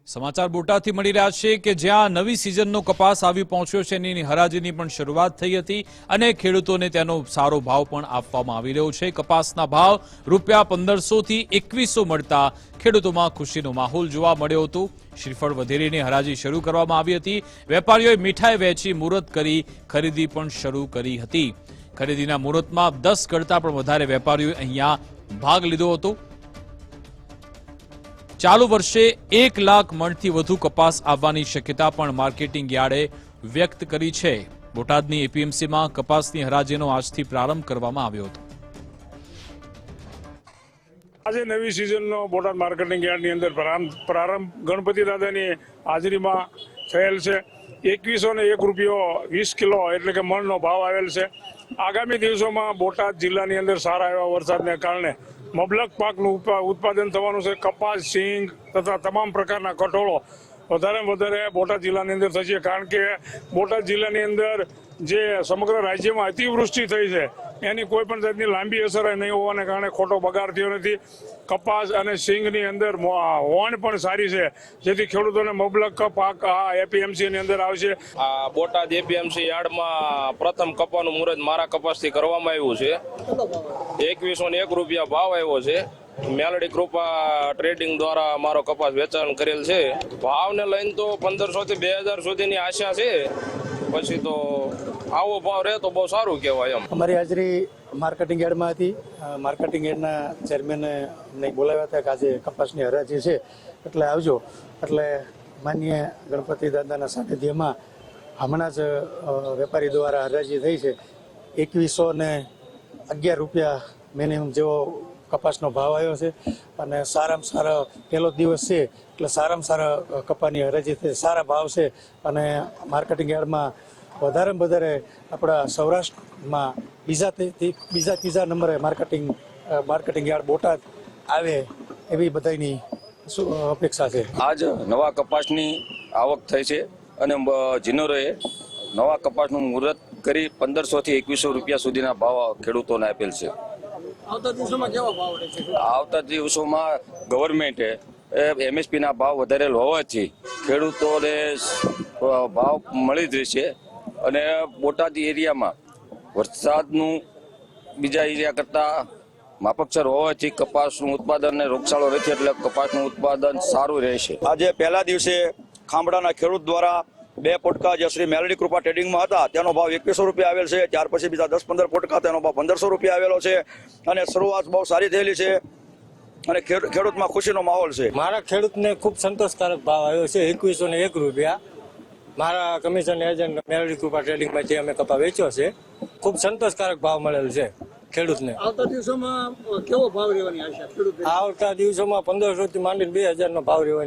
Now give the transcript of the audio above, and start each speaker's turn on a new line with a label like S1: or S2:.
S1: સમાચાર બોટાદથી મળી રહ્યા છે કે જ્યાં નવી સિઝનનો કપાસ આવી પહોંચ્યો છે એની હરાજીની પણ શરૂઆત થઈ હતી અને ખેડૂતોને તેનો સારો ભાવ પણ આપવામાં આવી રહ્યો છે। કપાસના ભાવ ₹1500 થી 2100 મળતા ખેડૂતોમાં ખુશીનો માહોલ જોવા મળ્યો હતો। શ્રીફળ વધેરીની હરાજી શરૂ કરવામાં આવી હતી। વેપારીઓએ મીઠાઈ વેચી મુહૂર્ત કરી ખરીદી પણ શરૂ કરી હતી। ખરીદીના મુહૂર્તમાં 10 કરતા પણ વધારે વેપારીઓએ અહીંયા ભાગ લીધો હતો। ચાલુ વર્ષે 1 લાખ મણથી વધુ કપાસ આવવાની શક્યતા પણ માર્કેટિંગ યાર્ડે વ્યક્ત કરી છે। બોટાદની એપીએમસીમાં કપાસની હરાજીનો આજથી પ્રારંભ કરવામાં આવ્યો હતો।
S2: આજે નવી સિઝનનો બોટાદ માર્કેટિંગ યાર્ડની અંદર પ્રારંભ ગણપતિ દાદાની હાજરીમાં થયેલ છે। 2101 રૂપિયો 20 કિલો એટલે કે મણનો ભાવ આવેલ છે। આગામી દિવસોમાં બોટાદ જિલ્લાની અંદર સારા એવા વરસાદને કારણે મબલક પાકનું ઉત્પાદન થવાનું છે। કપાસ, સિંગ તથા તમામ પ્રકારના કઠોળો વધારે બોટાદ જિલ્લાની અંદર થશે, કારણ કે બોટાદ જિલ્લાની અંદર જે સમગ્ર રાજ્યમાં અતિવૃષ્ટિ થઈ છે એની કોઈ પણ જાતની લાંબી અસર નહીં હોવાને કારણે ખોટો બગાડ થયો નથી। કપાસ અને સિંગની અંદર હોણ પણ સારી છે, જેથી ખેડૂતોને મબલક પાક આ એપીએમસીની અંદર આવશે।
S3: આ બોટાદ એપીએમસી યાર્ડમાં પ્રથમ કપાસનું મુહૂર્ત મારા કપાસથી કરવામાં આવ્યું છે। 2101 રૂપિયા ભાવ આવ્યો છે। મેલડી કૃપા ટ્રેડિંગ દ્વારા મારો કપાસ વેચાણ કરેલ છે। ભાવને લઈને તો 1500 થી 2000 સુધીની આશા છે। પછી તો આવો ભાવ રહે તો બહુ સારું કહેવાય એમ।
S4: અમારી હાજરી માર્કેટિંગ યાર્ડમાં હતી। માર્કેટિંગ યાર્ડના ચેરમેને અમને બોલાવ્યા હતા કે આજે કપાસની હરાજી છે એટલે આવજો। એટલે માનનીય ગણપતિ દાદાના સાનિધ્યમાં હમણાં જ વેપારી દ્વારા હરાજી થઈ છે। 2111 રૂપિયા મિનિમમ જેવો કપાસનો ભાવ આવ્યો છે અને સારામાં સારો પહેલો દિવસ છે એટલે સારામાં સારા કપાસની હરાજી થઈ, સારા ભાવ છે અને માર્કેટિંગ યાર્ડમાં વધારે આપણા સૌરાષ્ટ્રમાં બીજા ત્રીજા નંબરે માર્કેટિંગ યાર્ડ બોટાદ આવે એવી બધાની અપેક્ષા છે।
S5: આજ નવા કપાસની આવક થઈ છે અને જીનોરોએ નવા કપાસનું મુહૂર્ત કરી 1500 થી 2100 રૂપિયા સુધીના ભાવ ખેડૂતોને આપેલ છે।
S4: આવતા દિવસોમાં કેવા ભાવ રહેશે?
S5: આવતા દિવસોમાં ગવર્મેન્ટે એમએસપીના ભાવ વધારેલ હોવાથી ખેડૂતોને ભાવ મળી જ રહેશે અને બોટાદ એરિયામાં વરસાદનું બીજા એરિયા કરતાં માફકસર હોવાથી કપાસનું ઉત્પાદન અને રોગચાળો રહેશે એટલે કપાસનું ઉત્પાદન સારું રહેશે।
S6: આજે પહેલા દિવસે ખાંભડાના ખેડૂત દ્વારા 2 પોટકા જે શ્રી મેલડી કૃપા ટ્રેડિંગમાં હતા તેનો ભાવ 2100 રૂપિયા આવેલ છે। ત્યાર પછી બીજા 10-15 પોટકા તેનો ભાવ 1500 રૂપિયા આવેલો છે અને શરૂઆત બહુ સારી થયેલી છે અને ખેડૂતમાં ખુશીનો માહોલ છે।
S7: મારા ખેડૂતને ખૂબ સંતોષકારક ભાવ આવ્યો છે 2101 રૂપિયા। મારા કમિશન એજન્ટ મેલડી કૃપા ટ્રેડિંગમાંથી અમે કપા વેચ્યો છે। ખૂબ સંતોષકારક ભાવ મળેલ છે ખેડૂતને।
S4: આવતા દિવસોમાં કેવો ભાવ રહેવાની આશા ખેડૂત?
S7: આવતા દિવસોમાં 1500 થી માંડીને 2000 નો ભાવ રહેવાની